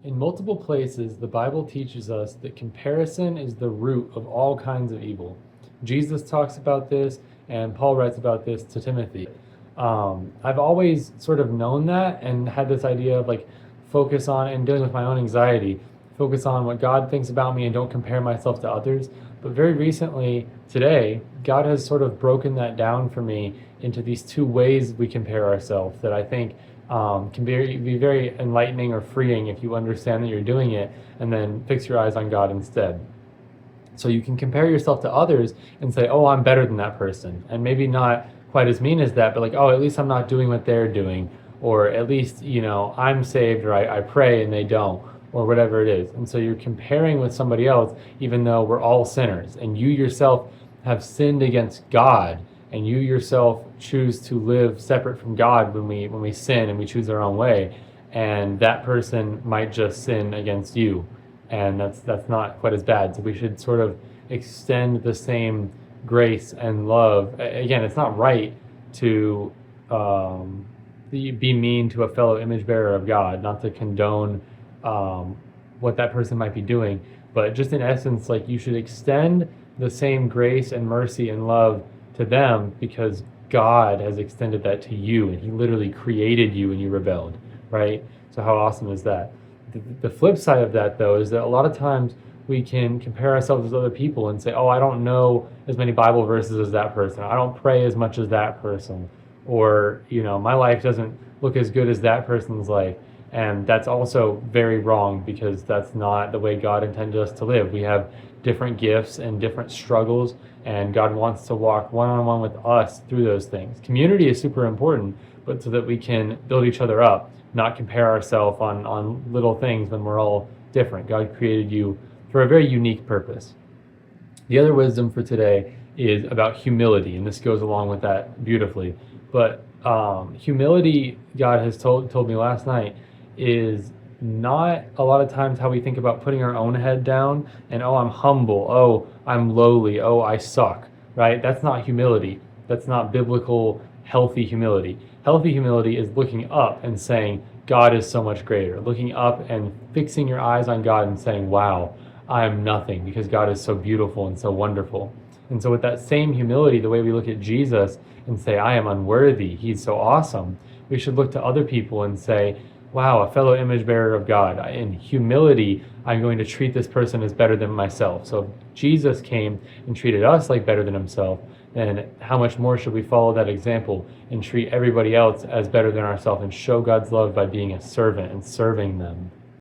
In multiple places, the Bible teaches us that comparison is the root of all kinds of evil. Jesus talks about this, and Paul writes about this to Timothy. I've always sort of known that and had this idea of like focus on and dealing with my own anxiety, focus on what God thinks about me and don't compare myself to others. But very recently, today, God has sort of broken that down for me into these two ways we compare ourselves that I think can be very enlightening or freeing if you understand that you're doing it and then fix your eyes on God instead. So you can compare yourself to others and say, oh, I'm better than that person. And maybe not quite as mean as that, but like, oh, at least I'm not doing what they're doing. Or at least, I'm saved or I pray and they don't, or whatever it is. And so you're comparing with somebody else, even though we're all sinners. And you yourself have sinned against God. And you yourself choose to live separate from God when we sin and we choose our own way. And that person might just sin against you, and that's not quite as bad. So we should sort of extend the same grace and love. Again, it's not right to be mean to a fellow image bearer of God, not to condone what that person might be doing, but just in essence, like you should extend the same grace and mercy and love to them because God has extended that to you, and He literally created you and you rebelled, right? So how awesome is that? The flip side of that, though, is that a lot of times we can compare ourselves with other people and say, oh, I don't know as many Bible verses as that person. I don't pray as much as that person. Or, my life doesn't look as good as that person's life. And that's also very wrong because that's not the way God intended us to live. We have different gifts and different struggles, and God wants to walk one-on-one with us through those things. Community is super important, but so that we can build each other up, not compare ourselves on little things when we're all different. God created you for a very unique purpose. The other wisdom for today is about humility, and this goes along with that beautifully. But humility, God has told me last night, is not a lot of times how we think about putting our own head down and, oh, I'm humble, oh, I'm lowly, oh, I suck, right? That's not humility. That's not biblical, healthy humility. Healthy humility is looking up and saying, God is so much greater. Looking up and fixing your eyes on God and saying, wow, I am nothing because God is so beautiful and so wonderful. And so with that same humility, the way we look at Jesus and say, I am unworthy, He's so awesome, we should look to other people and say, wow, a fellow image bearer of God. In humility, I'm going to treat this person as better than myself. So if Jesus came and treated us like better than Himself, then how much more should we follow that example and treat everybody else as better than ourselves and show God's love by being a servant and serving them?